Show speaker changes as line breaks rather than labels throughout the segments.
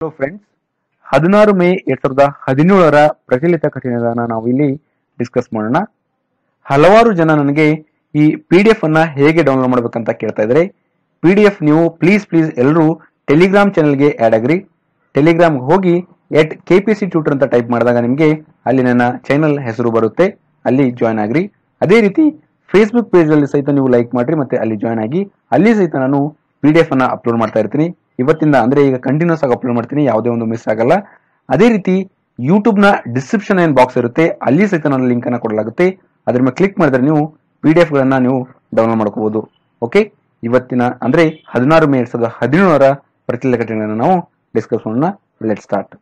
Hello friends, 16 May 2017 ಪ್ರಚಲಿತ ಘಟನೆಗಳನ್ನ ನಾವು ಇಲ್ಲಿ ಡಿಸ್ಕಸ್ ಮಾಡೋಣ. ಹಲವಾರು ಜನ ನನಗೆ ಈ PDF ಅನ್ನ ಹೇಗೆ ಡೌನ್ಲೋಡ್ ಮಾಡ್ಬೇಕಂತ ಕೇಳ್ತಾ ಇದ್ದಾರೆ. PDF ನೀವು ಪ್ಲೀಸ್ ಎಲ್ಲರೂ ಟೆಲಿಗ್ರಾಮ್ ಚಾನೆಲ್ಗೆ ಆಡ್ ಆಗ್ರಿ. ಟೆಲಿಗ್ರಾಮ್ಗೆ ಹೋಗಿ @KPC Tutor ಅಂತ ಟೈಪ್ ಮಾಡಿದಾಗ ನಿಮಗೆ ಅಲ್ಲಿ ನನ್ನ ಚಾನೆಲ್ ಹೆಸರು ಬರುತ್ತೆ, ಅಲ್ಲಿ ಜಾಯ್ನ್ ಆಗ್ರಿ. ಅದೇ ರೀತಿ ಫೇಸ್ಬುಕ್ ಪೇಜ್ ಅಲ್ಲಿ ಸಹಿತ ನೀವು ಲೈಕ್ ಮಾಡ್ರಿ, ಮತ್ತೆ ಅಲ್ಲಿ ಜಾಯ್ನ್ ಆಗಿ ಅಲ್ಲಿ ಸಹಿತ ನಾನು PDF ಅನ್ನ ಅಪ್ಲೋಡ್ ಮಾಡ್ತಾ ಇರ್ತೀನಿ. ಇವತ್ತಿಂದ ಅಂದ್ರೆ ಈಗ ಕಂಟಿನ್ಯೂಸ್ ಆಗಿ ಅಪ್ಲೋಡ್ ಮಾಡ್ತೀನಿ, ಯಾವುದೇ ಒಂದು ಮಿಸ್ ಆಗಲ್ಲ. ಅದೇ ರೀತಿ ಯೂಟ್ಯೂಬ್ ನ ಡಿಸ್ಕ್ರಿಪ್ಷನ್ ಏನ್ ಬಾಕ್ಸ್ ಇರುತ್ತೆ ಅಲ್ಲಿ ಸಹಿತ ನಾನು ಲಿಂಕ್ ಅನ್ನ ಕೊಡಲಾಗುತ್ತೆ. ಅದ್ರ ಮೇಲೆ ಕ್ಲಿಕ್ ಮಾಡಿದ್ರೆ ನೀವು PDF ಗಳನ್ನ ನೀವು ಡೌನ್ಲೋಡ್ ಮಾಡ್ಕೋಬಹುದು. ಓಕೆ, ಇವತ್ತಿನ ಅಂದ್ರೆ 16 ಮೇ 2017 ಪ್ರಚಲಿತ ಘಟನೆಗಳನ್ನು ನಾವು ಡಿಸ್ಕಸ್ ಮಾಡೋಣ. Let start.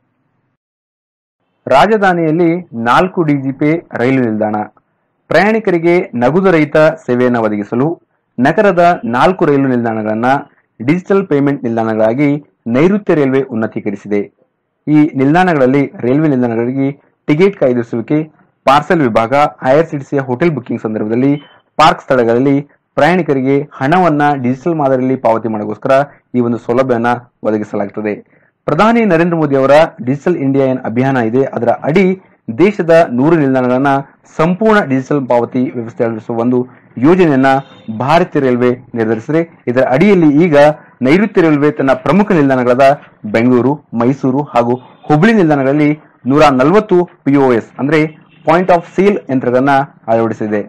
ರಾಜಧಾನಿಯಲ್ಲಿ 4 DGP ರೈಲು ನಿಲ್ದಾಣ. ಪ್ರಯಾಣಿಕರಿಗೆ ನಗದು ರಹಿತ ಸೇವೆಯನ್ನು ಒದಗಿಸಲು ನಗರದ 4 ರೈಲು ನಿಲ್ದಾಣಗಳನ್ನ ಡಿಜಿಟಲ್ ಪೇಮೆಂಟ್ ನಿಲ್ದಾಣಗಳಾಗಿ ನೈಋತ್ಯ ರೈಲ್ವೆ ಉನ್ನತೀಕರಿಸಿದೆ. ಈ ನಿಲ್ದಾಣಗಳಲ್ಲಿ ರೈಲ್ವೆ ನಿಲ್ದಾಣಗಳಿಗೆ ಟಿಕೆಟ್ ಕಾಯ್ದಿರಿಸುವಿಕೆ, ಪಾರ್ಸೆಲ್ ವಿಭಾಗ, IRCTCಯ ಹೋಟೆಲ್ ಬುಕಿಂಗ್ ಸಂದರ್ಭದಲ್ಲಿ ಪಾರ್ಕ್ ಸ್ಥಳಗಳಲ್ಲಿ ಪ್ರಯಾಣಿಕರಿಗೆ ಹಣವನ್ನ ಡಿಜಿಟಲ್ ಮಾದರಿಯಲ್ಲಿ ಪಾವತಿ ಮಾಡೋಗೋಸ್ಕರ ಈ ಒಂದು ಸೌಲಭ್ಯವನ್ನ ಒದಗಿಸಲಾಗುತ್ತದೆ. ಪ್ರಧಾನಿ ನರೇಂದ್ರ ಮೋದಿ ಅವರ ಡಿಜಿಟಲ್ ಇಂಡಿಯಾ ಏನ್ ಅಭಿಯಾನ ಇದೆ, ಅದರ ಅಡಿ ದೇಶದ 100 ನಿಲ್ದಾಣಗಳನ್ನ ಸಂಪೂರ್ಣ ಡಿಜಿಟಲ್ ಪಾವತಿ ವ್ಯವಸ್ಥೆ ಅಳವಡಿಸುವ ಒಂದು ಯೋಜನೆಯನ್ನ ಭಾರತೀಯ ರೈಲ್ವೆ ನಿರ್ಧರಿಸಿದೆ. ಇದರ ಅಡಿಯಲ್ಲಿ ಈಗ ನೈಋತ್ಯ ರೈಲ್ವೆ ತನ್ನ ಪ್ರಮುಖ ನಿಲ್ದಾಣಗಳಾದ ಬೆಂಗಳೂರು, ಮೈಸೂರು ಹಾಗೂ ಹುಬ್ಬಳ್ಳಿ ನಿಲ್ದಾಣಗಳಲ್ಲಿ 140 POS ಅಂದ್ರೆ ಪಾಯಿಂಟ್ ಆಫ್ ಸೇಲ್ ಯಂತ್ರಗಳನ್ನ ಅಳವಡಿಸಿದೆ.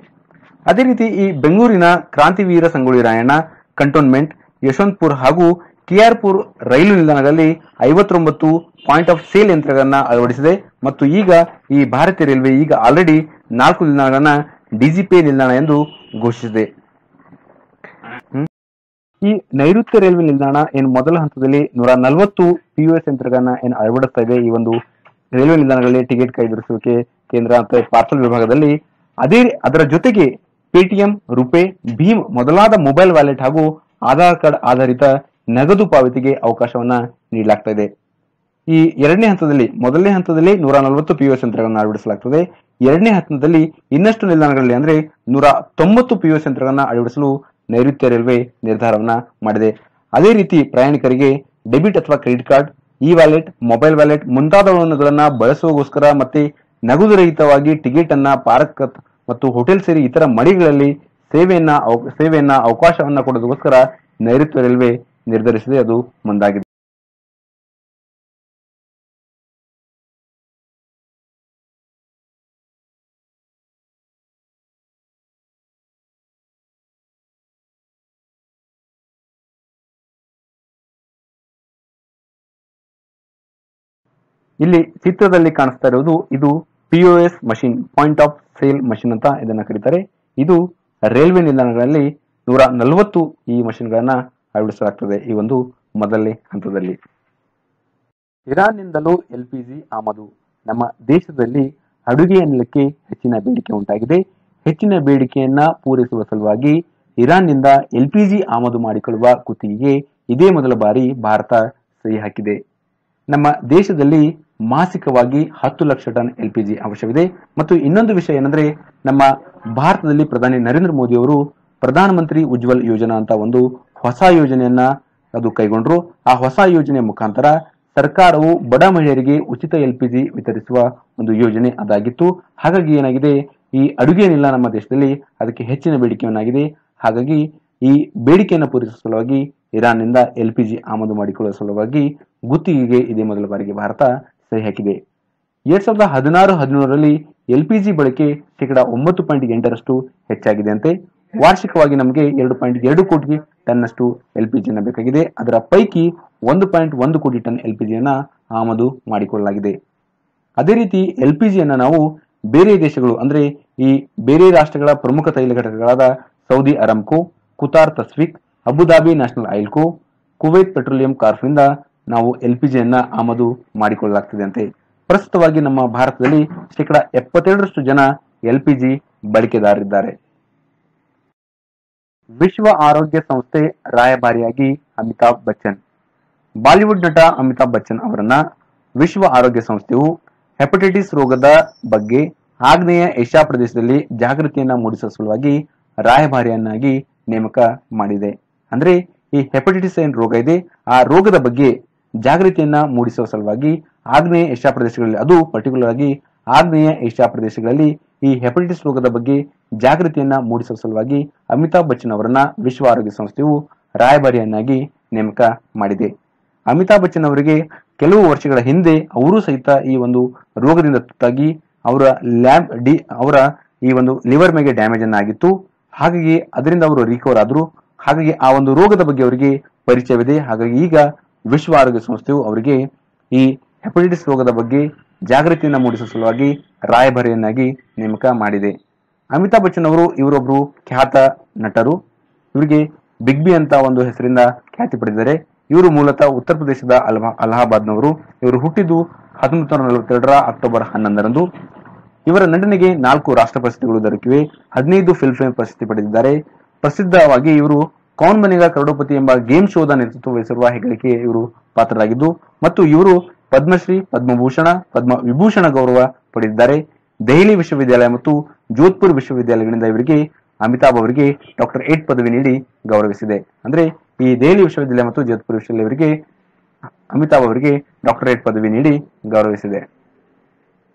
ಅದೇ ರೀತಿ ಈ ಬೆಂಗಳೂರಿನ ಕ್ರಾಂತಿವೀರ ಸಂಗೊಳ್ಳಿ ರಾಯಣ್ಣ, ಕಂಟೋನ್ಮೆಂಟ್, ಯಶವಂತಪುರ ಹಾಗೂ KR ಪುರ ರೈಲು ನಿಲ್ದಾಣಗಳಲ್ಲಿ 59 ಪಾಯಿಂಟ್ ಆಫ್ ಸೇಲ್ ಯಂತ್ರಗಳನ್ನ ಅಳವಡಿಸಿದೆ. ಮತ್ತು ಈಗ ಈ ಭಾರತೀಯ ರೈಲ್ವೆ ಈಗ ಆಲ್ರೆಡಿ 4 ನಿಲ್ದಾಣಗಳನ್ನ DGP ನಿಲ್ದಾಣ ಎಂದು ಘೋಷಿಸಿದೆ. ಈ ನೈಋತ್ಯ ರೈಲ್ವೆ ನಿಲ್ದಾಣ ಏನ್ ಮೊದಲ ಹಂತದಲ್ಲಿ 140 POS ಯಂತ್ರಗಳನ್ನ ಏನ್ ಅಳವಡಿಸ್ತಾ ಇದೆ ಈ ಒಂದು ರೈಲ್ವೆ ನಿಲ್ದಾಣಗಳಲ್ಲಿ ಟಿಕೆಟ್ ಕಾಯ್ದಿರಿಸುವಿಕೆ ಕೇಂದ್ರ ಅಂತ ಪಾರ್ಸಲ್ ವಿಭಾಗದಲ್ಲಿ. ಅದರ ಜೊತೆಗೆ ಪೇಟಿಎಂ, ರುಪೇ, ಭೀಮ್ ಮೊದಲಾದ ಮೊಬೈಲ್ ವ್ಯಾಲೆಟ್ ಹಾಗೂ ಆಧಾರ್ ಕಾರ್ಡ್ ಆಧಾರಿತ ನಗದು ಪಾವತಿಗೆ ಅವಕಾಶವನ್ನ ನೀಡಲಾಗ್ತಾ ಇದೆ. ಈ ಎರಡನೇ ಹಂತದಲ್ಲಿ ಮೊದಲನೇ ಹಂತದಲ್ಲಿ 140 POS ಯಂತ್ರಗಳನ್ನು ಅಳವಡಿಸಲಾಗುತ್ತದೆ. ಎರಡನೇ ಹಂತದಲ್ಲಿ ಇನ್ನಷ್ಟು ನಿಲ್ದಾಣಗಳಲ್ಲಿ ಅಂದ್ರೆ 190 POS ಯಂತ್ರಗಳನ್ನ ಅಳವಡಿಸಲು ನೈಋತ್ಯ ರೈಲ್ವೆ ನಿರ್ಧಾರವನ್ನ ಮಾಡಿದೆ. ಅದೇ ರೀತಿ ಪ್ರಯಾಣಿಕರಿಗೆ ಡೆಬಿಟ್ ಅಥವಾ credit card, E wallet, mobile wallet ಮುಂತಾದವುಗಳನ್ನ ಬಳಸುವಗೋಸ್ಕರ ಮತ್ತೆ ನಗದು ರಹಿತವಾಗಿ ಟಿಕೆಟ್ ಅನ್ನ ಪಾರ್ಕ್ ಮತ್ತು ಹೋಟೆಲ್ ಸೇರಿ ಇತರ ಮಳಿಗೆಗಳಲ್ಲಿ ಸೇವೆಯನ್ನ ಅವಕಾಶವನ್ನ ಕೊಡೋದಕ್ಕೋಸ್ಕರ ನೈಋತ್ಯ ರೈಲ್ವೆ ನಿರ್ಧರಿಸಿದೆ, ಅದು ಮುಂದಾಗಿದೆ. ಇಲ್ಲಿ ಚಿತ್ರದಲ್ಲಿ ಕಾಣಿಸ್ತಾ ಇರುವುದು ಇದು POS machine, point of sale machine ಅಂತ ಇದನ್ನ ಕರೀತಾರೆ. ಇದು ರೈಲ್ವೆ ನಿಲ್ದಾಣಗಳಲ್ಲಿ 140 ಈ ಮಷಿನ್ಗಳನ್ನ ಅಳವಡಿಸಲಾಗ್ತದೆ ಈ ಒಂದು ಮೊದಲನೇ ಹಂತದಲ್ಲಿ. ಇರಾನ್ನಿಂದಲೂ LPG ಆಮದು. ನಮ್ಮ ದೇಶದಲ್ಲಿ ಅಡುಗೆ ಅನಿಲಕ್ಕೆ ಹೆಚ್ಚಿನ ಬೇಡಿಕೆ ಉಂಟಾಗಿದೆ. ಹೆಚ್ಚಿನ ಬೇಡಿಕೆಯನ್ನ ಪೂರೈಸುವ ಸಲುವಾಗಿ ಇರಾನ್ನಿಂದ LPG ಆಮದು ಮಾಡಿಕೊಳ್ಳುವ ಗುತ್ತಿಗೆಗೆ ಇದೇ ಮೊದಲ ಬಾರಿ ಭಾರತ ಸಹಿ ಹಾಕಿದೆ. ನಮ್ಮ ದೇಶದಲ್ಲಿ ಮಾಸಿಕವಾಗಿ 10 ಲಕ್ಷ ಟನ್ LPG ಅವಶ್ಯವಿದೆ. ಮತ್ತು ಇನ್ನೊಂದು ವಿಷಯ ಏನಂದ್ರೆ, ನಮ್ಮ ಭಾರತದಲ್ಲಿ ಪ್ರಧಾನಿ ನರೇಂದ್ರ ಮೋದಿ ಅವರು ಪ್ರಧಾನಮಂತ್ರಿ ಉಜ್ವಲ್ ಯೋಜನಾ ಅಂತ ಒಂದು ಹೊಸ ಯೋಜನೆಯನ್ನ ಅದು ಕೈಗೊಂಡ್ರು. ಆ ಹೊಸ ಯೋಜನೆಯ ಮುಖಾಂತರ ಸರ್ಕಾರವು ಬಡ ಮಹಿಳೆಯರಿಗೆ ಉಚಿತ LPG ವಿತರಿಸುವ ಒಂದು ಯೋಜನೆ ಅದಾಗಿತ್ತು. ಹಾಗಾಗಿ ಏನಾಗಿದೆ, ಈ ಅಡುಗೆ ಅನಿಲ ನಮ್ಮ ದೇಶದಲ್ಲಿ ಅದಕ್ಕೆ ಹೆಚ್ಚಿನ ಬೇಡಿಕೆಯನ್ನಾಗಿದೆ. ಹಾಗಾಗಿ ಈ ಬೇಡಿಕೆಯನ್ನು ಪೂರೈಸುವ ಸಲುವಾಗಿ ಇರಾನ್ನಿಂದ LPG ಆಮದು ಮಾಡಿಕೊಳ್ಳುವ ಸಲುವಾಗಿ ಗುತ್ತಿಗೆಗೆ ಇದೇ ಮೊದಲ ಬಾರಿಗೆ ಭಾರತ ಸಹಿ ಹಾಕಿದೆ. 2016-17ರಲ್ಲಿ LPG ಬಳಕೆ 9.8% ಹೆಚ್ಚಾಗಿದೆ ಅಂತೆ. ವಾರ್ಷಿಕವಾಗಿ ನಮಗೆ 2.2 ಕೋಟಿ ಟನ್ ಅಷ್ಟು LPG ಬೇಕಾಗಿದೆ. ಅದರ ಪೈಕಿ 1.1 ಕೋಟಿ ಟನ್ LPG ಆಮದು ಮಾಡಿಕೊಳ್ಳಲಾಗಿದೆ. ಅದೇ ರೀತಿ LPG ನಾವು ಬೇರೆ ದೇಶಗಳು ಅಂದ್ರೆ ಈ ಬೇರೆ ರಾಷ್ಟ್ರಗಳ ಪ್ರಮುಖ ತೈಲ ಘಟಕಗಳಾದ ಸೌದಿ ಅರಾಮ್ಕೋ, ಕುತಾರ್ ತಸ್ವಿಕ್, ಅಬುದಾಬಿ ನ್ಯಾಷನಲ್ ಆಯಿಲ್ ಕೋ, ಕುವೈತ್ ಪೆಟ್ರೋಲಿಯಂ ಕಾರ್ಪ್ನಿಂದ ನಾವು LPG ಆಮದು ಮಾಡಿಕೊಳ್ಳಲಾಗ್ತದೆ ಅಂತೆ. ಪ್ರಸ್ತುತವಾಗಿ ನಮ್ಮ ಭಾರತದಲ್ಲಿ 72% ಜನ LPG ಬಳಕೆದಾರರಿದ್ದಾರೆ. ವಿಶ್ವ ಆರೋಗ್ಯ ಸಂಸ್ಥೆ ರಾಯಭಾರಿಯಾಗಿ ಅಮಿತಾಬ್ ಬಚ್ಚನ್. ಬಾಲಿವುಡ್ ನಟ ಅಮಿತಾಬ್ ಬಚ್ಚನ್ ಅವರನ್ನ ವಿಶ್ವ ಆರೋಗ್ಯ ಸಂಸ್ಥೆಯು ಹೆಪಟೈಟಿಸ್ ರೋಗದ ಬಗ್ಗೆ ಆಗ್ನೇಯ ಏಷ್ಯಾ ಪ್ರದೇಶದಲ್ಲಿ ಜಾಗೃತಿಯನ್ನ ಮೂಡಿಸುವ ಸಲುವಾಗಿ ರಾಯಭಾರಿಯನ್ನಾಗಿ ನೇಮಕ ಮಾಡಿದೆ. ಅಂದ್ರೆ ಈ ಹೆಪಟೈಟಿಸ್ ಏನ್ ರೋಗ ಇದೆ, ಆ ರೋಗದ ಬಗ್ಗೆ ಜಾಗೃತಿಯನ್ನ ಮೂಡಿಸುವ ಸಲುವಾಗಿ ಆಗ್ನೇಯ ಏಷ್ಯಾ ಪ್ರದೇಶಗಳಲ್ಲಿ, ಅದು ಪರ್ಟಿಕ್ಯುಲರ್ ಆಗಿ ಆಗ್ನೇಯ ಏಷ್ಯಾ ಪ್ರದೇಶಗಳಲ್ಲಿ ಈ ಹೆಪಟೈಟಿಸ್ ರೋಗದ ಬಗ್ಗೆ ಜಾಗೃತಿಯನ್ನ ಮೂಡಿಸುವ ಸಲುವಾಗಿ ಅಮಿತಾಬ್ ಬಚ್ಚನ್ ಅವರನ್ನ ವಿಶ್ವ ಆರೋಗ್ಯ ಸಂಸ್ಥೆಯು ರಾಯಭಾರಿಯನ್ನಾಗಿ ನೇಮಕ ಮಾಡಿದೆ. ಅಮಿತಾಬ್ ಬಚ್ಚನ್ ಅವರಿಗೆ ಕೆಲವು ವರ್ಷಗಳ ಹಿಂದೆ ಅವರು ಸಹಿತ ಈ ಒಂದು ರೋಗದಿಂದ ತುತ್ತಾಗಿ ಅವರ ಈ ಒಂದು ಲಿವರ್ ಮೇಲೆ ಡ್ಯಾಮೇಜ್ ಅನ್ನ ಆಗಿತ್ತು. ಹಾಗಾಗಿ ಅದರಿಂದ ಅವರು ರಿಕವರ್ ಆದ್ರು. ಹಾಗಾಗಿ ಆ ಒಂದು ರೋಗದ ಬಗ್ಗೆ ಅವರಿಗೆ ಪರಿಚಯವಿದೆ. ಹಾಗಾಗಿ ಈಗ ವಿಶ್ವ ಆರೋಗ್ಯ ಸಂಸ್ಥೆಯು ಅವರಿಗೆ ಈ ಹೆಪಟೈಟಿಸ್ ರೋಗದ ಬಗ್ಗೆ ಜಾಗೃತಿಯನ್ನು ಮೂಡಿಸುವ ಸಲುವಾಗಿ ರಾಯಭಾರಿಯನ್ನಾಗಿ ನೇಮಕ ಮಾಡಿದೆ. ಅಮಿತಾಬ್ ಬಚ್ಚನ್ ಅವರು ಇವರೊಬ್ಬರು ಖ್ಯಾತ ನಟರು. ಇವರಿಗೆ ಬಿಗ್ ಬಿ ಅಂತ ಒಂದು ಹೆಸರಿಂದ ಖ್ಯಾತಿ ಪಡೆದಿದ್ದಾರೆ. ಇವರು ಮೂಲತಃ ಉತ್ತರ ಪ್ರದೇಶದ ಅಲಹಾಬಾದ್ನವರು. ಇವರು ಹುಟ್ಟಿದ್ದು 1942 ಅಕ್ಟೋಬರ್ 11ರಂದು. ಇವರ ನಟನೆಗೆ 4 ರಾಷ್ಟ್ರ ಪ್ರಶಸ್ತಿಗಳು ದೊರಕಿವೆ. 15 ಫಿಲ್ಮ್ ಫೇರ್ ಪ್ರಶಸ್ತಿ ಪಡೆದಿದ್ದಾರೆ. ಪ್ರಸಿದ್ಧವಾಗಿ ಇವರು ಕೌನ್ ಬನೇಗಾ ಕರೋಡಪತಿ ಎಂಬ ಗೇಮ್ ಶೋದ ನೇತೃತ್ವ ವಹಿಸಿರುವ ಹೆಗ್ಗಳಿಕೆ ಇವರು ಪಾತ್ರರಾಗಿದ್ದು ಮತ್ತು ಇವರು ಪದ್ಮಶ್ರೀ, ಪದ್ಮಭೂಷಣ, ಪದ್ಮ ವಿಭೂಷಣ ಗೌರವ ಪಡೆದಿದ್ದಾರೆ. ದೆಹಲಿ ವಿಶ್ವವಿದ್ಯಾಲಯ ಮತ್ತು ಜೋಧ್ಪುರ್ ವಿಶ್ವವಿದ್ಯಾಲಯಗಳಿಂದ ಇವರಿಗೆ ಅಮಿತಾಬ್ ಅವರಿಗೆ ಡಾ.8 ಪದವಿ ನೀಡಿ ಗೌರವಿಸಿದೆ. ಅಂದ್ರೆ ಈ ದೆಹಲಿ ವಿಶ್ವವಿದ್ಯಾಲಯ ಮತ್ತು ಜೋಧ್ಪುರ್ ವಿಶ್ವವಿದ್ಯಾಲಯ ಇವರಿಗೆ ಅಮಿತಾಬ್ ಅವರಿಗೆ ಡಾ.8 ಪದವಿ ನೀಡಿ ಗೌರವಿಸಿದೆ.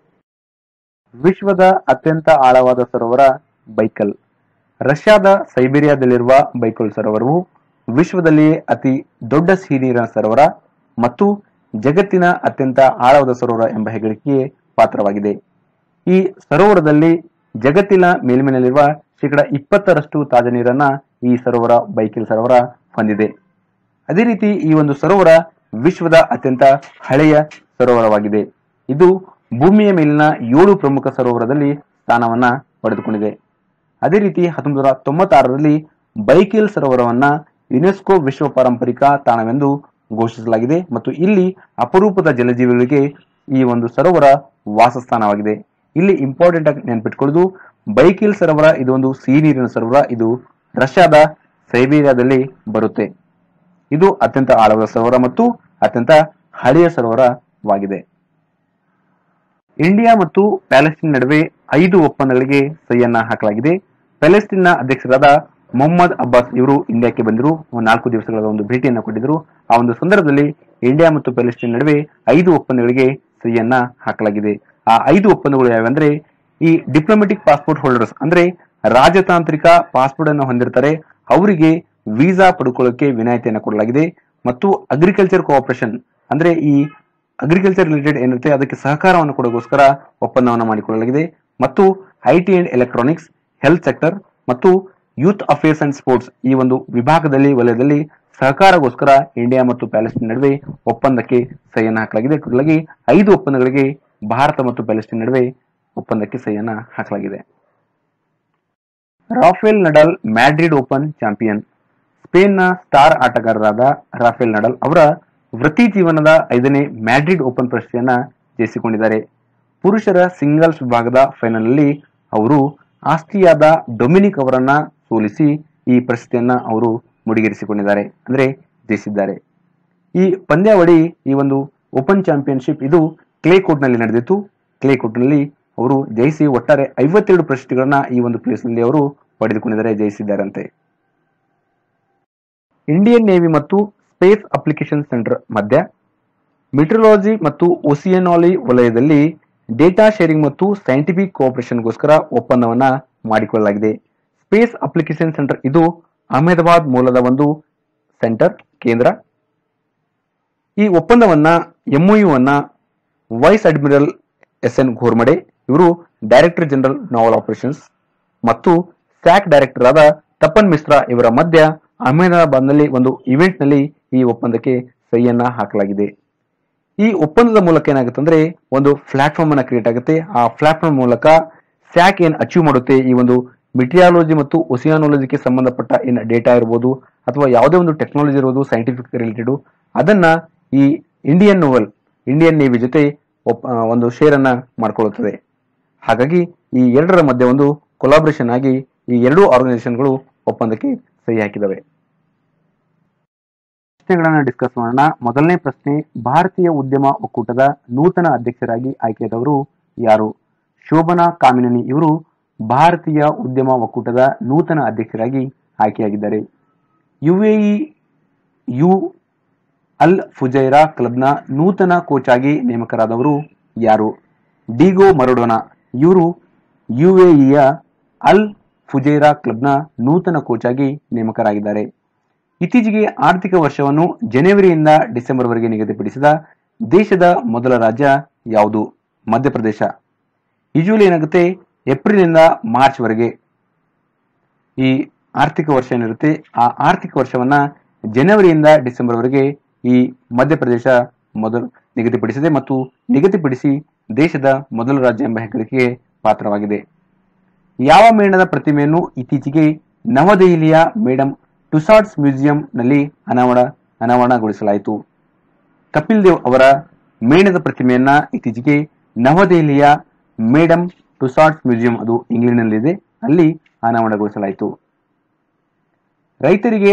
ವಿಶ್ವದ ಅತ್ಯಂತ ಆಳವಾದ ಸರೋವರ ಬೈಕಲ್. ರಷ್ಯಾದ ಸೈಬೀರಿಯಾದಲ್ಲಿರುವ ಬೈಕಲ್ ಸರೋವರವು ವಿಶ್ವದಲ್ಲಿಯೇ ಅತಿ ದೊಡ್ಡ ಸಿಹಿ ನೀರಿನ ಸರೋವರ ಮತ್ತು ಜಗತ್ತಿನ ಅತ್ಯಂತ ಆಳವಾದ ಸರೋವರ ಎಂಬ ಹೆಗ್ಗಳಿಕೆಗೆ ಪಾತ್ರವಾಗಿದೆ. ಈ ಸರೋವರದಲ್ಲಿ ಜಗತ್ತಿನ ಮೇಲ್ಮೈನಲ್ಲಿರುವ 20% ತಾಜಾ ನೀರನ್ನ ಈ ಸರೋವರ ಬೈಕಲ್ ಸರೋವರ ಹೊಂದಿದೆ. ಅದೇ ರೀತಿ ಈ ಒಂದು ಸರೋವರ ವಿಶ್ವದ ಅತ್ಯಂತ ಹಳೆಯ ಸರೋವರವಾಗಿದೆ. ಇದು ಭೂಮಿಯ ಮೇಲಿನ 7 ಪ್ರಮುಖ ಸರೋವರದಲ್ಲಿ ಸ್ಥಾನವನ್ನ ಪಡೆದುಕೊಂಡಿದೆ. ಅದೇ ರೀತಿ 1996ರಲ್ಲಿ ಬೈಕಲ್ ಸರೋವರವನ್ನ ಯುನೆಸ್ಕೋ ವಿಶ್ವ ಪಾರಂಪರಿಕ ತಾಣವೆಂದು ಘೋಷಿಸಲಾಗಿದೆ ಮತ್ತು ಇಲ್ಲಿ ಅಪರೂಪದ ಜಲಜೀವಿಗಳಿಗೆ ಈ ಒಂದು ಸರೋವರ ವಾಸಸ್ಥಾನವಾಗಿದೆ. ಇಲ್ಲಿ ಇಂಪಾರ್ಟೆಂಟ್ ಆಗಿ ನೆನಪಿಟ್ಕೊಳ್ಳೋದು, ಬೈಕಲ್ ಸರೋವರ ಇದು ಒಂದು ಸಿಹಿ ನೀರಿನ ಸರೋವರ. ಇದು ರಷ್ಯಾದ ಸೈಬೀರಿಯಾದಲ್ಲಿ ಬರುತ್ತೆ. ಇದು ಅತ್ಯಂತ ಆಳವಾದ ಸರೋವರ ಮತ್ತು ಅತ್ಯಂತ ಹಳೆಯ ಸರೋವರವಾಗಿದೆ. ಇಂಡಿಯಾ ಮತ್ತು ಪ್ಯಾಲೆಸ್ಟೈನ್ ನಡುವೆ 5 ಒಪ್ಪಂದಗಳಿಗೆ ಸಹಿಯನ್ನ ಹಾಕಲಾಗಿದೆ. ಪ್ಯಾಲೆಸ್ಟೈನ್ನ ಅಧ್ಯಕ್ಷರಾದ ಮೊಹಮ್ಮದ್ ಅಬ್ಬಾಸ್ ಇವರು ಇಂಡಿಯಾಕ್ಕೆ ಬಂದರು. 4 ದಿವಸಗಳ ಒಂದು ಭೇಟಿಯನ್ನು ಕೊಟ್ಟಿದ್ರು. ಆ ಒಂದು ಸಂದರ್ಭದಲ್ಲಿ ಇಂಡಿಯಾ ಮತ್ತು ಪ್ಯಾಲೆಸ್ಟೈನ್ ನಡುವೆ 5 ಒಪ್ಪಂದಗಳಿಗೆ ಸಹಿಯನ್ನ ಹಾಕಲಾಗಿದೆ. ಆ 5 ಒಪ್ಪಂದಗಳು ಯಾವಂದ್ರೆ, ಈ ಡಿಪ್ಲೊಮ್ಯಾಟಿಕ್ ಪಾಸ್ಪೋರ್ಟ್ ಹೋಲ್ಡರ್ಸ್ ಅಂದ್ರೆ ರಾಜತಾಂತ್ರಿಕ ಪಾಸ್ಪೋರ್ಟ್ ಅನ್ನು ಹೊಂದಿರ್ತಾರೆ, ಅವರಿಗೆ ವೀಸಾ ಪಡ್ಕೊಳ್ಳೋಕೆ ವಿನಾಯಿತಿಯನ್ನು ಕೊಡಲಾಗಿದೆ. ಮತ್ತು ಅಗ್ರಿಕಲ್ಚರ್ ಕೋಆಪರೇಷನ್ ಅಂದ್ರೆ ಈ ಅಗ್ರಿಕಲ್ಚರ್ ರಿಲೇಟೆಡ್ ಏನಿರುತ್ತೆ ಅದಕ್ಕೆ ಸಹಕಾರವನ್ನು ಕೊಡೋಗೋಸ್ಕರ ಒಪ್ಪಂದವನ್ನು ಮಾಡಿಕೊಳ್ಳಲಾಗಿದೆ. ಮತ್ತು IT and electronics, health sector ಮತ್ತು ಯೂತ್ ಅಫೇರ್ಸ್ ಅಂಡ್ ಸ್ಪೋರ್ಟ್ಸ್ ಈ ಒಂದು ವಲಯದಲ್ಲಿ ಸಹಕಾರಗೋಸ್ಕರ ಇಂಡಿಯಾ ಮತ್ತು ಪ್ಯಾಲೆಸ್ಟೈನ್ ನಡುವೆ ಒಪ್ಪಂದಕ್ಕೆ ಸಹಿಯನ್ನು ಹಾಕಲಾಗಿದೆ. ಟೋಟಲಾಗಿ 5 ಒಪ್ಪಂದಗಳಿಗೆ ಭಾರತ ಮತ್ತು ಪ್ಯಾಲೆಸ್ಟೈನ್ ನಡುವೆ ಒಪ್ಪಂದಕ್ಕೆ ಸಹಿಯನ್ನು ಹಾಕಲಾಗಿದೆ. Rafael Nadal Madrid Open champion. ಸ್ಪೇನ್ನ ಸ್ಟಾರ್ ಆಟಗಾರರಾದ ರಾಫೆಲ್ ನಡಾಲ್ ಅವರ ವೃತ್ತಿ ಜೀವನದ 5ನೇ ಮ್ಯಾಡ್ರಿಡ್ ಓಪನ್ ಪ್ರಶಸ್ತಿಯನ್ನ ಜಯಿಸಿಕೊಂಡಿದ್ದಾರೆ. ಪುರುಷರ ಸಿಂಗಲ್ಸ್ ವಿಭಾಗದ ಫೈನಲ್ ನಲ್ಲಿ ಅವರು ಆಸ್ಟ್ರಿಯಾದ ಡೊಮಿನಿಕ್ ಅವರನ್ನ ಸೋಲಿಸಿ ಈ ಪ್ರಶಸ್ತಿಯನ್ನ ಅವರು ಮುಡಿಗೇರಿಸಿಕೊಂಡಿದ್ದಾರೆ, ಅಂದ್ರೆ ಜಯಿಸಿದ್ದಾರೆ. ಈ ಪಂದ್ಯಾವಳಿ, ಈ ಒಂದು ಓಪನ್ ಚಾಂಪಿಯನ್ಶಿಪ್ ಇದು ಕ್ಲೇ ಕೋರ್ಟ್ ನಲ್ಲಿ ನಡೆದಿತ್ತು. ಕ್ಲೇ ಕೋರ್ಟ್ ನಲ್ಲಿ ಅವರು ಜಯಿಸಿ ಒಟ್ಟಾರೆ 52 ಪ್ರಶಸ್ತಿಗಳನ್ನ ಈ ಒಂದು ಪ್ಲೇಸ್ ನಲ್ಲಿ ಅವರು ಪಡೆದುಕೊಂಡಿದ್ದಾರೆ, ಜಯಿಸಿದ್ದಾರಂತೆ. ಇಂಡಿಯನ್ ನೇವಿ ಮತ್ತು ಸ್ಪೇಸ್ ಅಪ್ಲಿಕೇಶನ್ ಸೆಂಟರ್ ಮಧ್ಯ ಮೆಟ್ರಾಲಜಿ ಮತ್ತು ಓಸಿಯಾನಾಲಜಿ ವಲಯದಲ್ಲಿ ಡೇಟಾ ಶೇರಿಂಗ್ ಮತ್ತು ಸೈಂಟಿಫಿಕ್ ಕೋಆಪರೇಷನ್ಗೋಸ್ಕರ ಒಪ್ಪಂದವನ್ನ ಮಾಡಿಕೊಳ್ಳಲಾಗಿದೆ. ಸ್ಪೇಸ್ ಅಪ್ಲಿಕೇಶನ್ ಸೆಂಟರ್ ಇದು ಅಹಮದಾಬಾದ್ ಮೂಲದ ಒಂದು ಸೆಂಟರ್ ಕೇಂದ್ರ. ಈ ಒಪ್ಪಂದವನ್ನ MOU ಅನ್ನ ವೈಸ್ ಅಡ್ಮಿರಲ್ SN ಘೋರ್ಮಡೆ ಇವರು ಡೈರೆಕ್ಟರ್ ಜನರಲ್ ನಾವಲ್ ಆಪರೇಷನ್ಸ್ ಮತ್ತು ಸ್ಯಾಕ್ ಡೈರೆಕ್ಟರ್ ಆದ ತಪನ್ ಮಿಶ್ರಾ ಇವರ ಮಧ್ಯ ಅಹಮದಾಬಾದ್ ನಲ್ಲಿ ಒಂದು ಇವೆಂಟ್ ನಲ್ಲಿ ಈ ಒಪ್ಪಂದಕ್ಕೆ ಸಹಿಯನ್ನ ಹಾಕಲಾಗಿದೆ. ಈ ಒಪ್ಪಂದದ ಮೂಲಕ ಏನಾಗುತ್ತೆ ಅಂದ್ರೆ ಒಂದು ಪ್ಲಾಟ್ಫಾರ್ಮ್ ಅನ್ನ ಕ್ರಿಯೇಟ್ ಆಗುತ್ತೆ. ಆ ಪ್ಲಾಟ್ಫಾರ್ಮ್ ಮೂಲಕ ಸ್ಯಾಕ್ ಏನ್ ಅಚೀವ್ ಮಾಡುತ್ತೆ, ಈ ಒಂದು ಮೆಟೀರಿಯಾಲಜಿ ಮತ್ತು ಓಸಿಯಾನಾಲಜಿಗೆ ಸಂಬಂಧಪಟ್ಟ ಏನ್ ಡೇಟಾ ಇರಬಹುದು ಅಥವಾ ಯಾವುದೇ ಒಂದು ಟೆಕ್ನಾಲಜಿ ಇರಬಹುದು ಸೈಂಟಿಫಿಕ್ ರಿಲೇಟೆಡ್, ಅದನ್ನ ಈ ಇಂಡಿಯನ್ ನೇವಿ ಜೊತೆ ಒಂದು ಶೇರ್ ಅನ್ನ ಮಾಡ್ಕೊಳ್ಳುತ್ತದೆ. ಹಾಗಾಗಿ ಈ ಎರಡರ ಮಧ್ಯೆ ಒಂದು ಕೊಲಾಬರೇಷನ್ ಆಗಿ ಈ ಎರಡೂ ಆರ್ಗನೈಸೇಷನ್ಗಳು ಒಪ್ಪಂದಕ್ಕೆ ಸಹಿ ಹಾಕಿದವೆ. ಪ್ರಶ್ನೆಗಳನ್ನ ಡಿಸ್ಕಸ್ ಮಾಡೋಣ. ಮೊದಲನೇ ಪ್ರಶ್ನೆ, ಭಾರತೀಯ ಉದ್ಯಮ ಒಕ್ಕೂಟದ ನೂತನ ಅಧ್ಯಕ್ಷರಾಗಿ ಆಯ್ಕೆಯಾದವರು ಯಾರು? ಶೋಭನಾ ಕಾಮಿನನಿ ಇವರು ಭಾರತೀಯ ಉದ್ಯಮ ಒಕ್ಕೂಟದ ನೂತನ ಅಧ್ಯಕ್ಷರಾಗಿ ಆಯ್ಕೆಯಾಗಿದ್ದಾರೆ. UAE ಅಲ್ ಫುಜೈರಾ ಕ್ಲಬ್ನ ನೂತನ ಕೋಚ್ ಆಗಿ ನೇಮಕರಾದವರು ಯಾರು? ಡಿಗೋ ಮರಡೋನಾ. ಇವರು ಯುಎಇಯ ಅಲ್ ಫುಜೈರಾ ಕ್ಲಬ್ನ ನೂತನ ಕೋಚ್ ಆಗಿ ನೇಮಕರಾಗಿದ್ದಾರೆ. ಇತ್ತೀಚೆಗೆ ಆರ್ಥಿಕ ವರ್ಷವನ್ನು ಜನವರಿಯಿಂದ ಡಿಸೆಂಬರ್ವರೆಗೆ ನಿಗದಿಪಡಿಸಿದ ದೇಶದ ಮೊದಲ ರಾಜ್ಯ ಯಾವುದು? ಮಧ್ಯಪ್ರದೇಶ. ಯೂಶುವಲಿ ಏನಾಗುತ್ತೆ, ಏಪ್ರಿಲ್ನಿಂದ ಮಾರ್ಚ್ವರೆಗೆ ಈ ಆರ್ಥಿಕ ವರ್ಷ ಏನಿರುತ್ತೆ ಆ ಆರ್ಥಿಕ ವರ್ಷವನ್ನ ಜನವರಿಯಿಂದ ಡಿಸೆಂಬರ್ವರೆಗೆ ಈ ಮಧ್ಯಪ್ರದೇಶ ಮೊದಲು ನಿಗದಿಪಡಿಸಿದೆ ಮತ್ತು ನಿಗದಿಪಡಿಸಿ ದೇಶದ ಮೊದಲ ರಾಜ್ಯ ಎಂಬ ಹೆಗ್ಗಳಿಕೆಗೆ ಪಾತ್ರವಾಗಿದೆ. ಯಾವ ಮೇಣದ ಪ್ರತಿಮೆಯನ್ನು ಇತ್ತೀಚೆಗೆ ನವದೆಹಲಿಯ ಮೇಡಮ್ ಟುಸಾಡ್ಸ್ ಮ್ಯೂಸಿಯಂನಲ್ಲಿ ಅನಾವರಣಗೊಳಿಸಲಾಯಿತು? ಕಪಿಲ್ ದೇವ್ ಅವರ ಮೇಣದ ಪ್ರತಿಮೆಯನ್ನ ಇತ್ತೀಚೆಗೆ ನವದೆಹಲಿಯ ಮೇಡಮ್ ಟುಸಾಡ್ಸ್ ಮ್ಯೂಸಿಯಂ, ಅದು ಇಂಗ್ಲೆಂಡ್ನಲ್ಲಿದೆ, ಅಲ್ಲಿ ಅನಾವರಣಗೊಳಿಸಲಾಯಿತು. ರೈತರಿಗೆ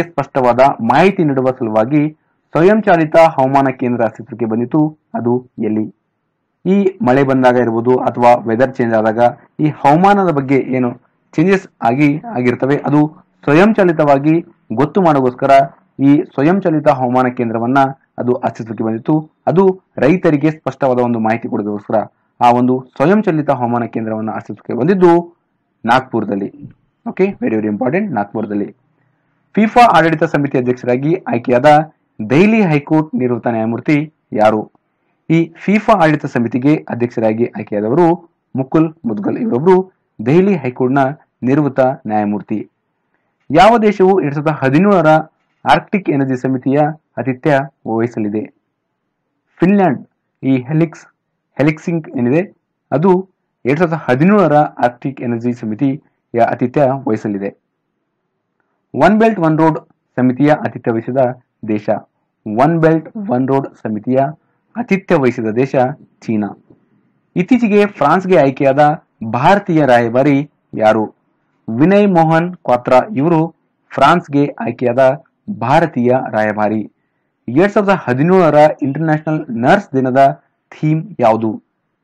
ಸ್ಪಷ್ಟವಾದ ಮಾಹಿತಿ ನೀಡುವ ಸಲುವಾಗಿ ಸ್ವಯಂಚಾಲಿತ ಹವಾಮಾನ ಕೇಂದ್ರ ಅಸ್ತಿತ್ವಕ್ಕೆ ಬಂದಿತು. ಅದು ಎಲ್ಲಿ? ಈ ಮಳೆ ಬಂದಾಗ ಇರ್ಬೋದು ಅಥವಾ ವೆದರ್ ಚೇಂಜ್ ಆದಾಗ ಈ ಹವಾಮಾನದ ಬಗ್ಗೆ ಏನು ಚೇಂಜಸ್ ಆಗಿರ್ತವೆ ಅದು ಸ್ವಯಂಚಾಲಿತವಾಗಿ ಗೊತ್ತು ಮಾಡೋಗೋಸ್ಕರ ಈ ಸ್ವಯಂಚಾಲಿತ ಹವಾಮಾನ ಕೇಂದ್ರವನ್ನ ಅದು ಅಸ್ತಿತ್ವಕ್ಕೆ ಬಂದಿತ್ತು. ಅದು ರೈತರಿಗೆ ಸ್ಪಷ್ಟವಾದ ಒಂದು ಮಾಹಿತಿ ಕೊಡೋದಕ್ಕೋಸ್ಕರ ಆ ಒಂದು ಸ್ವಯಂಚಾಲಿತ ಹವಾಮಾನ ಕೇಂದ್ರವನ್ನ ಅಸ್ತಿತ್ವಕ್ಕೆ ಬಂದಿದ್ದು ನಾಗ್ಪುರದಲ್ಲಿ. ಓಕೆ, ವೆರಿ ವೆರಿ ಇಂಪಾರ್ಟೆಂಟ್, ನಾಗ್ಪುರದಲ್ಲಿ. ಫಿಫಾ ಆಡಳಿತ ಸಮಿತಿ ಅಧ್ಯಕ್ಷರಾಗಿ ಆಯ್ಕೆಯಾದ ದೆಹಲಿ ಹೈಕೋರ್ಟ್ ನಿವೃತ್ತ ನ್ಯಾಯಮೂರ್ತಿ ಯಾರು? ಈ ಫಿಫಾ ಆಡಳಿತ ಸಮಿತಿಗೆ ಅಧ್ಯಕ್ಷರಾಗಿ ಆಯ್ಕೆಯಾದವರು ಮುಕುಲ್ ಮುದ್ಗಲ್. ಇವರೊಬ್ಬರು ದೆಹಲಿ ಹೈಕೋರ್ಟ್ನ ನಿವೃತ್ತ ನ್ಯಾಯಮೂರ್ತಿ. ಯಾವ ದೇಶವು 2017ರ ಆರ್ಕ್ಟಿಕ್ ಎನರ್ಜಿ ಸಮಿತಿಯ ಆತಿಥ್ಯ ವಹಿಸಲಿದೆ? ಫಿನ್ಲ್ಯಾಂಡ್. ಈ ಹೆಲಿಕ್ಸಿಂಗ್ ಏನಿದೆ ಅದು 2017ರ ಆರ್ಕ್ಟಿಕ್ ಎನರ್ಜಿ ಸಮಿತಿಯ ಆತಿಥ್ಯ ವಹಿಸಲಿದೆ. ಒನ್ ಬೆಲ್ಟ್ ಒನ್ ರೋಡ್ ಸಮಿತಿಯ ಆತಿಥ್ಯ ವಹಿಸಿದ ದೇಶ? ಒನ್ ಬೆಲ್ಟ್ ಒನ್ ರೋಡ್ ಸಮಿತಿಯ ಆತಿಥ್ಯ ವಹಿಸಿದ ದೇಶ ಚೀನಾ. ಇತ್ತೀಚೆಗೆ ಫ್ರಾನ್ಸ್ಗೆ ಆಯ್ಕೆಯಾದ ಭಾರತೀಯ ರಾಯಭಾರಿ ಯಾರು? ವಿನಯ್ ಮೋಹನ್ ಕ್ವಾತ್ರಾ. ಇವರು ಫ್ರಾನ್ಸ್ಗೆ ಆಯ್ಕೆಯಾದ ಭಾರತೀಯ ರಾಯಭಾರಿ. 2017ರ ಇಂಟರ್ನ್ಯಾಷನಲ್ ನರ್ಸ್ ದಿನದ ಥೀಮ್ ಯಾವುದು?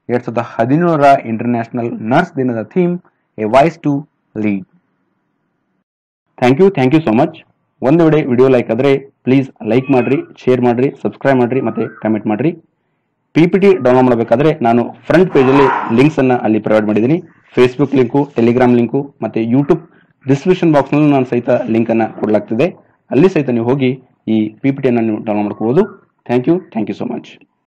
2017ರ ಇಂಟರ್ನ್ಯಾಷನಲ್ ನರ್ಸ್ ದಿನದ theme a voice to lead. Thank you so much. ಒಂದು ವೇಳೆ ವಿಡಿಯೋ ಲೈಕ್ ಆದ್ರೆ ಪ್ಲೀಸ್ ಲೈಕ್ ಮಾಡ್ರಿ, ಶೇರ್ ಮಾಡ್ರಿ, ಸಬ್ಸ್ಕ್ರೈಬ್ ಮಾಡ್ರಿ ಮತ್ತೆ ಕಮೆಂಟ್ ಮಾಡ್ರಿ. PPT ಡೌನ್ಲೋಡ್ ಮಾಡಬೇಕಾದ್ರೆ ನಾನು ಫ್ರಂಟ್ ಪೇಜಲ್ಲಿ ಲಿಂಕ್ಸ್ ಅನ್ನ ಅಲ್ಲಿ ಪ್ರೊವೈಡ್ ಮಾಡಿದ್ದೀನಿ. ಫೇಸ್ಬುಕ್ ಲಿಂಕು, ಟೆಲಿಗ್ರಾಮ್ ಲಿಂಕು ಮತ್ತೆ ಯೂಟ್ಯೂಬ್ ಡಿಸ್ಕ್ರಿಪ್ಷನ್ ಬಾಕ್ಸ್ ನಲ್ಲಿ ನಾನು ಸಹಿತ ಲಿಂಕ್ ಅನ್ನ ಕೊಡಲಾಗ್ತಿದೆ. ಅಲ್ಲಿ ಸಹಿತ ನೀವು ಹೋಗಿ ಈ PPT ಅನ್ನ ನೀವು ಡೌನ್ಲೋಡ್ ಮಾಡ್ಕೋಬಹುದು. Thank you so much.